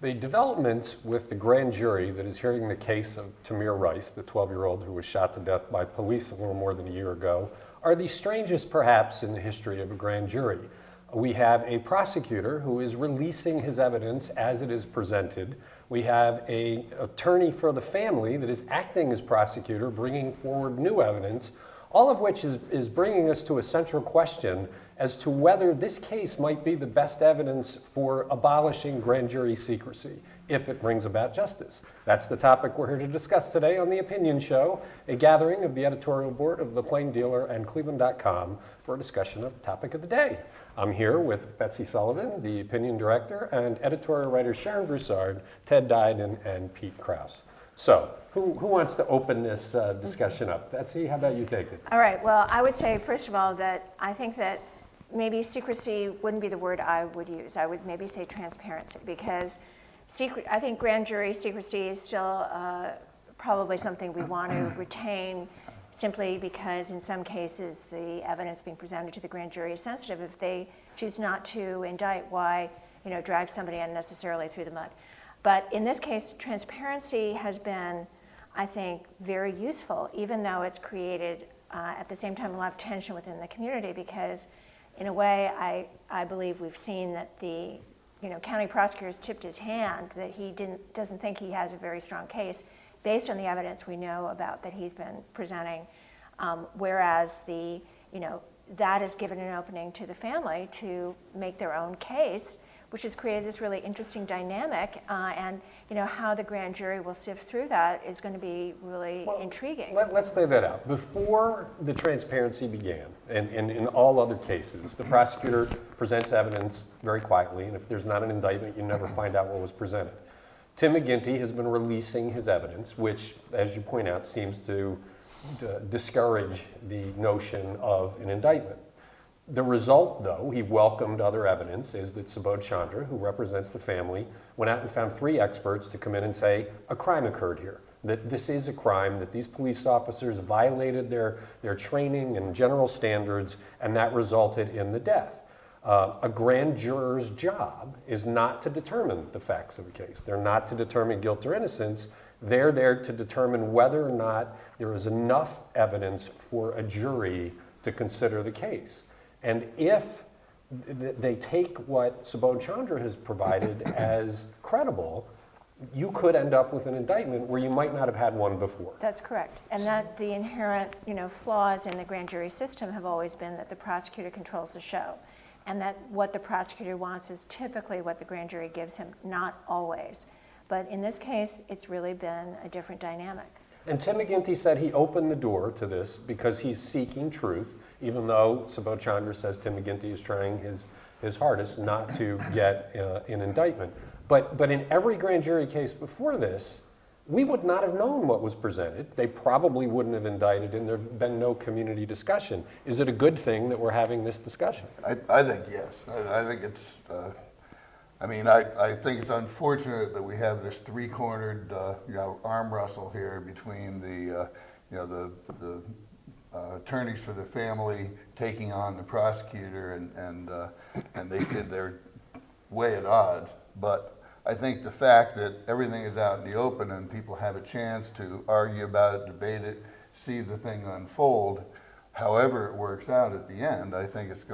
The developments with the grand jury that is hearing the case of Tamir Rice, the 12-year-old who was shot to death by police a little more than a year ago, are the strangest perhaps in the history of a grand jury. We have a prosecutor who is releasing his evidence as it is presented. We have an attorney for the family that is acting as prosecutor, bringing forward new evidence, all of which is bringing us to a central question as to whether this case might be the best evidence for abolishing grand jury secrecy, if it brings about justice. That's the topic we're here to discuss today on The Opinion Show, a gathering of the editorial board of The Plain Dealer and cleveland.com for a discussion of the topic of the day. I'm here with Betsy Sullivan, the opinion director, and editorial writers Sharon Broussard, Ted Dyden, and Pete Krause. So, who wants to open this discussion up? Betsy, how about you take it? All right, well, I would say, first of all, that I think that maybe secrecy wouldn't be the word I would use. I would maybe say transparency, because I think grand jury secrecy is still probably something we want to retain, simply because in some cases the evidence being presented to the grand jury is sensitive. If they choose not to indict, why drag somebody unnecessarily through the mud? But in this case, transparency has been, I think, very useful, even though it's created at the same time a lot of tension within the community, because in a way I believe we've seen that the county prosecutor's tipped his hand, that he doesn't think he has a very strong case based on the evidence we know about that he's been presenting, whereas that has given an opening to the family to make their own case, which has created this really interesting dynamic, and how the grand jury will sift through that is going to be really intriguing. Let's lay that out. Before the transparency began, and in all other cases, the prosecutor presents evidence very quietly, and if there's not an indictment, you never find out what was presented. Tim McGinty has been releasing his evidence, which, as you point out, seems to discourage the notion of an indictment. The result, though, he welcomed other evidence, is that Subodh Chandra, who represents the family, went out and found 3 experts to come in and say a crime occurred here, that this is a crime, that these police officers violated their training and general standards, and that resulted in the death. A grand juror's job is not to determine the facts of a case. They're not to determine guilt or innocence. They're there to determine whether or not there is enough evidence for a jury to consider the case. And if they take what Subodh Chandra has provided as credible, you could end up with an indictment where you might not have had one before. That's correct. And that the inherent flaws in the grand jury system have always been that the prosecutor controls the show, and that what the prosecutor wants is typically what the grand jury gives him, not always. But in this case, it's really been a different dynamic. And Tim McGinty said he opened the door to this because he's seeking truth, even though Subodh Chandra says Tim McGinty is trying his hardest not to get an indictment. But in every grand jury case before this, we would not have known what was presented. They probably wouldn't have indicted, and there had been no community discussion. Is it a good thing that we're having this discussion? I think yes. I think it's. I think it's unfortunate that we have this 3-cornered, arm wrestle here between the attorneys for the family taking on the prosecutor, and they said they're way at odds. But I think the fact that everything is out in the open and people have a chance to argue about it, debate it, see the thing unfold, however it works out at the end, I think it's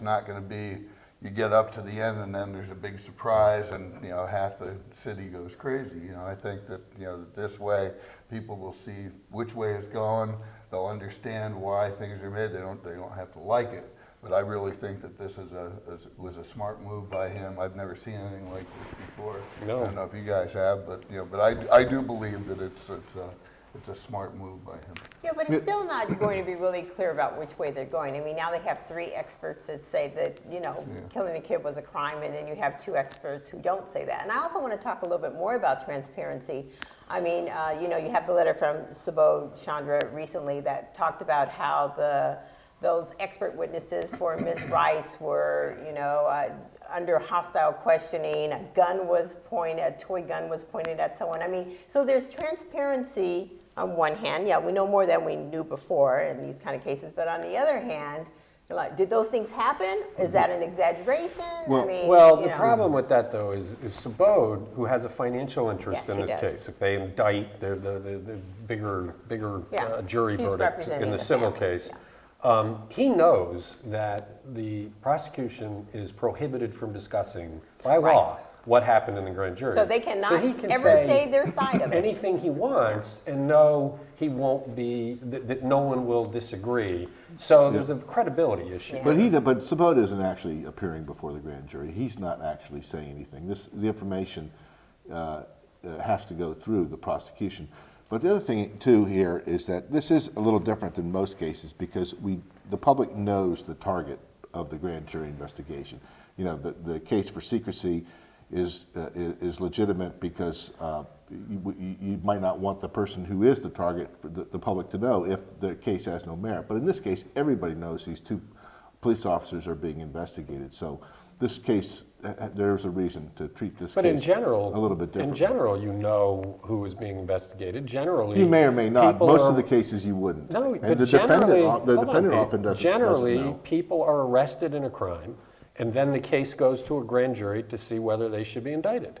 not going to be you get up to the end and then there's a big surprise and half the city goes crazy. I think that this way people will see which way it's going. They'll understand why things are made. They don't have to like it. But I really think that this was a smart move by him. I've never seen anything like this before. No. I don't know if you guys have, but I do believe that it's a smart move by him. Yeah, but it's still not going to be really clear about which way they're going. I mean, now they have 3 experts that say that killing a kid was a crime, and then you have 2 experts who don't say that. And I also want to talk a little bit more about transparency. I mean, you have the letter from Subodh Chandra recently that talked about how those expert witnesses for Ms. Rice were, under hostile questioning. A toy gun was pointed at someone. I mean, so there's transparency on one hand. Yeah, we know more than we knew before in these kind of cases. But on the other hand, Like, did those things happen? Is that an exaggeration? Well- Well, you the know. problem with that, though, is Sabode, who has a financial interest Yes, in he this does. case. If they indict, the bigger Yeah, jury he's verdict representing in the the civil family, case. He knows that the prosecution is prohibited from discussing, by law, what happened in the grand jury. So they cannot he can ever say their side of it. anything he wants and know he won't be, that no one will disagree. So there's a credibility issue. Yeah. But Sabota isn't actually appearing before the grand jury. He's not actually saying anything. The information has to go through the prosecution. But the other thing too here is that this is a little different than most cases because the public knows the target of the grand jury investigation. You know, the case for secrecy is legitimate because you might not want the person who is the target for the public to know if the case has no merit. But in this case, everybody knows these two police officers are being investigated. So this case, there's a reason to treat this But case in general, a little bit differently. in general, you know who is being investigated. Generally, You may or may not. people Most are- of the cases you wouldn't. No, and but the generally, defendant often doesn't generally, know. people are arrested in a crime, and then the case goes to a grand jury to see whether they should be indicted.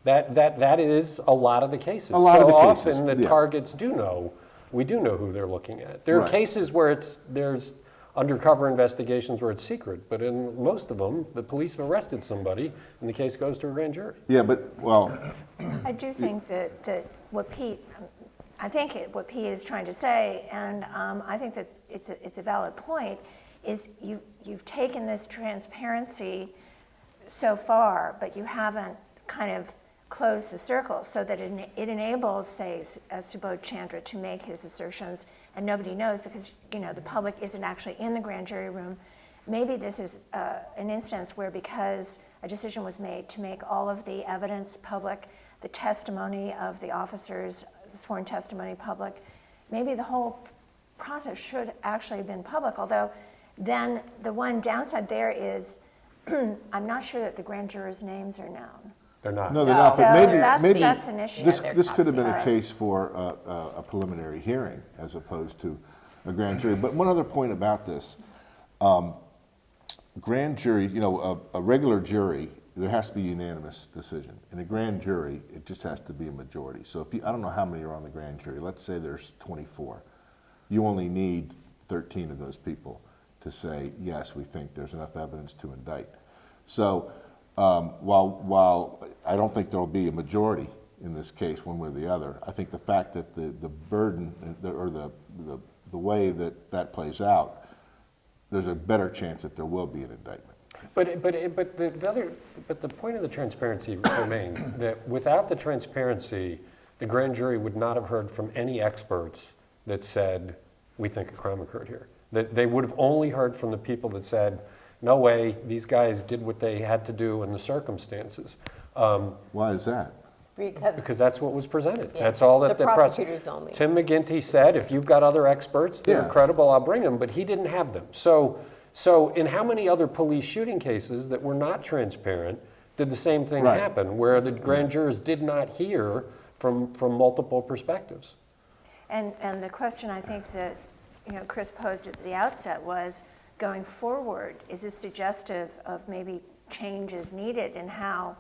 That is a lot of the cases. A lot of the cases, often the yeah. targets do know. We do know who they're looking at. There are Right. cases where there's undercover investigations where it's secret, but in most of them, the police have arrested somebody, and the case goes to a grand jury. Yeah, but, well, I do think that what Pete, what Pete is trying to say, and I think that it's a valid point, is you've taken this transparency so far, but you haven't kind of closed the circle so that it enables, say, Subodh Chandra to make his assertions, and nobody knows because the public isn't actually in the grand jury room. Maybe this is an instance where, because a decision was made to make all of the evidence public, the testimony of the officers, the sworn testimony public, maybe the whole process should actually have been public, although then the one downside there is I'm not sure that the grand jurors' names are known. They're not. no, they're not. So But maybe, that's an issue. this could have been a Right. case for a preliminary hearing as opposed to a grand jury. But one other point about this, grand jury, a regular jury, there has to be a unanimous decision. In a grand jury, it just has to be a majority. So I don't know how many are on the grand jury. Let's say there's 24. You only need 13 of those people to say, yes, we think there's enough evidence to indict. So while I don't think there will be a majority in this case one way or the other, I think the fact that the burden or the way that plays out, there's a better chance that there will be an indictment. But the point of the transparency remains that without the transparency, the grand jury would not have heard from any experts that said, we think a crime occurred here. That they would have only heard from the people that said, no way, these guys did what they had to do in the circumstances. Why is that? Because that's what was presented. Yeah. That's all that The prosecutors only. Tim McGinty said, if you've got other experts that Yeah. are credible, I'll bring them, but he didn't have them. So in how many other police shooting cases that were not transparent did the same thing Right. happen, where the grand jurors did not hear from multiple perspectives? And the question I think that Chris posed at the outset was, going forward, is this suggestive of maybe changes needed in how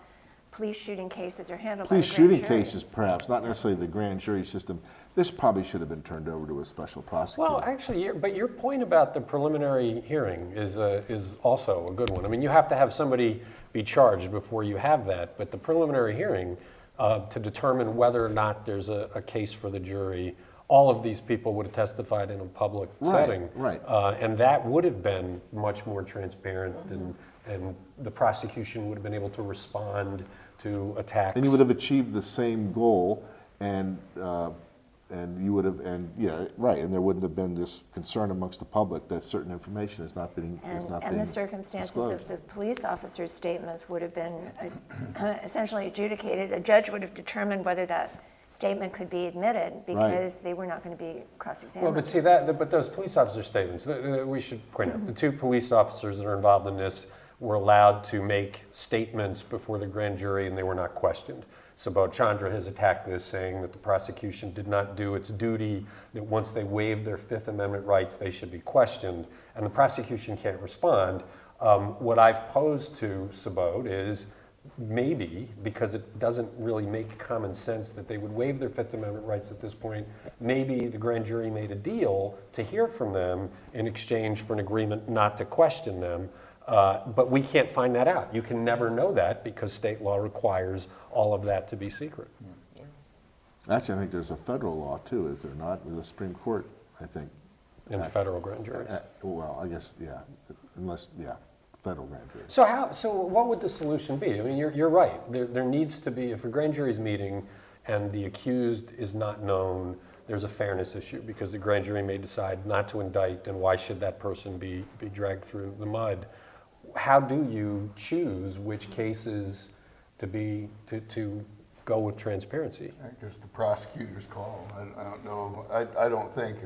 police shooting cases are handled by the Police grand shooting jury? cases, perhaps, not necessarily the grand jury system. This probably should have been turned over to a special prosecutor. Well, actually, but your point about the preliminary hearing is also a good one. I mean, you have to have somebody be charged before you have that, but the preliminary hearing to determine whether or not there's a case for the jury, all of these people would have testified in a public setting. Right. And that would have been much more transparent, and the prosecution would have been able to respond to attacks. And you would have achieved the same goal, and you would have, and there wouldn't have been this concern amongst the public that certain information is not being And the circumstances disclosed. of the police officers' statements would have been essentially adjudicated. A judge would have determined whether that statement could be admitted because they were not going to be cross-examined. Well, but see but those police officer statements, we should point out, the two police officers that are involved in this were allowed to make statements before the grand jury, and they were not questioned. Subodh Chandra has attacked this, saying that the prosecution did not do its duty, that once they waived their Fifth Amendment rights, they should be questioned, and the prosecution can't respond. What I've posed to Subodh is maybe, because it doesn't really make common sense that they would waive their Fifth Amendment rights at this point, maybe the grand jury made a deal to hear from them in exchange for an agreement not to question them. But we can't find that out. You can never know that because state law requires all of that to be secret. Actually, I think there's a federal law too, is there not? With the Supreme Court, I think. In federal grand juries. Well, I guess, yeah, unless, yeah, federal grand jury. So what would the solution be? I mean, you're right. There needs to be, if a grand jury's meeting and the accused is not known, there's a fairness issue because the grand jury may decide not to indict, and why should that person be dragged through the mud? How do you choose which cases to go with transparency? I think it's the prosecutor's call. I don't know. I don't think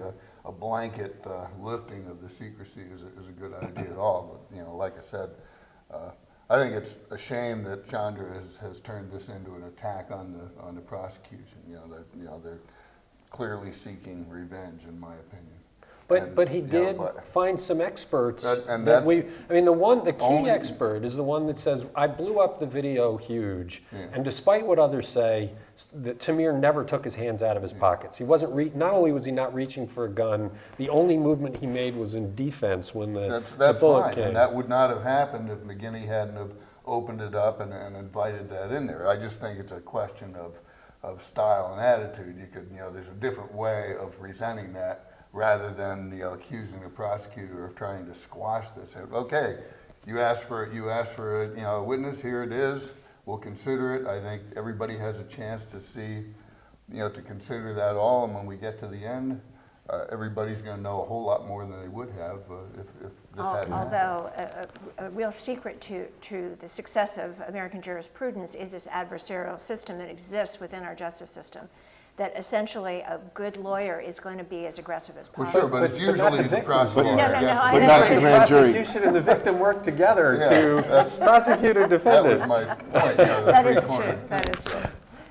a blanket lifting of the secrecy is a good idea at all. But, you know, like I said, I think it's a shame that Chandra has turned this into an attack on the prosecution. You know, they're clearly seeking revenge, in my opinion. But he did find some experts the key expert is the one that says, I blew up the video huge, and despite what others say, that Tamir never took his hands out of his pockets. He wasn't not only was he not reaching for a gun, the only movement he made was in defense when the bullet came. And that would not have happened if McGinney hadn't have opened it up and invited that in there. I just think it's a question of style and attitude. You could, there's a different way of presenting that, rather than accusing the prosecutor of trying to squash this. Okay, you asked for a witness. Here it is. We'll consider it. I think everybody has a chance to see, to consider that all. And when we get to the end, everybody's going to know a whole lot more than they would have if this hadn't happened. Although a real secret to the success of American jurisprudence is this adversarial system that exists within our justice system, that essentially a good lawyer is going to be as aggressive as possible. Well, sure, but it's usually the prosecutor. But not the grand jury. The prosecution and the victim work together to prosecute or defend That it. was my point. That is true. That is true.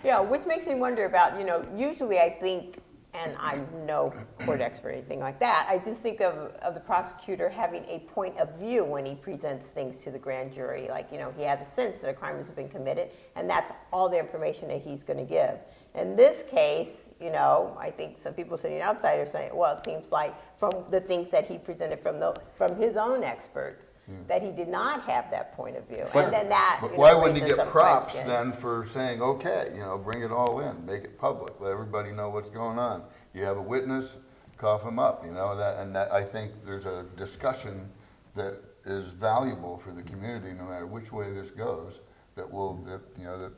Yeah, which makes me wonder about, usually I think, and I'm no court expert or anything like that, I just think of the prosecutor having a point of view when he presents things to the grand jury. Like, he has a sense that a crime has been committed, and that's all the information that he's going to give. In this case, I think some people sitting outside are saying, well, it seems like from the things that he presented from his own experts, that he did not have that point of view. But, and then that, but why wouldn't he raises get some props questions. then for saying, okay, bring it all in, make it public, let everybody know what's going on. You have a witness, cough him up, that I think there's a discussion that is valuable for the community, no matter which way this goes. That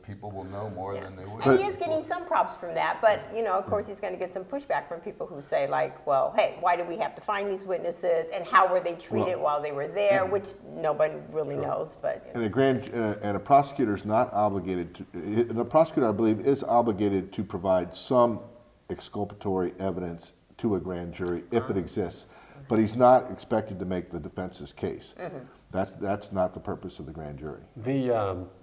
people will know more than they would. And he is getting some props from that, but of course he's going to get some pushback from people who say like, well, hey, why do we have to find these witnesses, and how were they treated while they were there, which nobody really knows. But and a prosecutor is not obligated to. And a prosecutor, I believe, is obligated to provide some exculpatory evidence to a grand jury if it exists, but he's not expected to make the defense's case. That's not the purpose of the grand jury.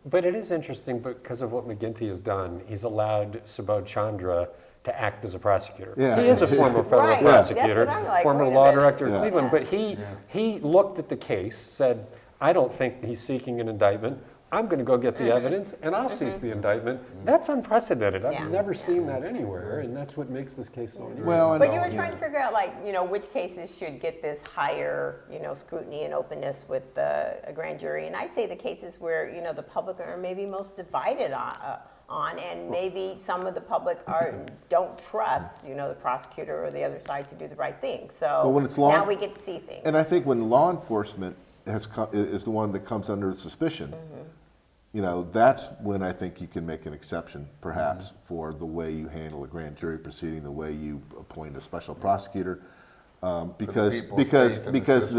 But it is interesting because of what McGinty has done. He's allowed Subodh Chandra to act as a prosecutor. Yeah. He is a former federal Right. prosecutor, That's what I'm like, former wait a law minute. director of Yeah. Cleveland, but he looked at the case, said, I don't think he's seeking an indictment. I'm going to go get the evidence, and I'll seek the indictment. That's unprecedented. Yeah. I've never seen that anywhere, and that's what makes this case so unusual. Well, But you were trying to figure out, which cases should get this higher, scrutiny and openness with a grand jury. And I'd say the cases where, the public are maybe most divided on, and maybe some of the public don't trust, the prosecutor or the other side to do the right thing. So when it's now we get to see things. And I think when law enforcement is the one that comes under suspicion, that's when I think you can make an exception, perhaps, for the way you handle a grand jury proceeding, the way you appoint a special prosecutor, because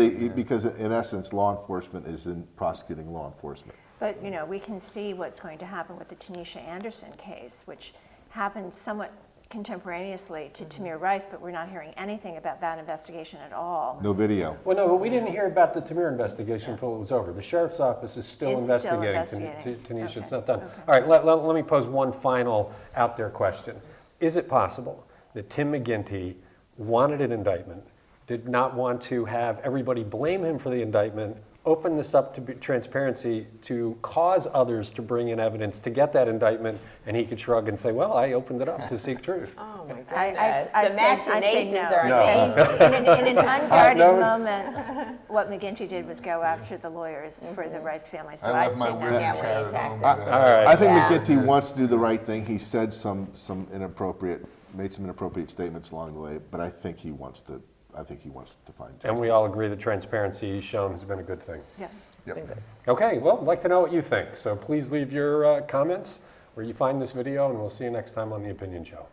in essence, law enforcement is in prosecuting law enforcement. But we can see what's going to happen with the Tanisha Anderson case, which happened somewhat contemporaneously to Tamir Rice, but we're not hearing anything about that investigation at all. No video. Well, no, but we didn't hear about the Tamir investigation until it was over. The sheriff's office is still It's still investigating. investigating. Tanisha, it's Okay. not done. All right, let me pose one final out there question. Is it possible that Tim McGinty wanted an indictment, did not want to have everybody blame him for the indictment, open this up to transparency to cause others to bring in evidence to get that indictment, and he could shrug and say, well, I opened it up to seek truth. Oh my goodness. I The say- I say machinations no. are No. amazing. In an unguarded No. moment, what McGinty did was go after the lawyers for the Rice family, so I I'd left my say no. wizard Yeah, hat when he at attacked home. it. today. All right. I think Yeah. McGinty wants to do the right thing. He said some made some inappropriate statements along the way, but I think he wants to find justice. And we all agree that transparency he's shown has been a good thing. Yeah. It's been good. Okay, well, I'd like to know what you think. So please leave your comments where you find this video, and we'll see you next time on The Opinion Show.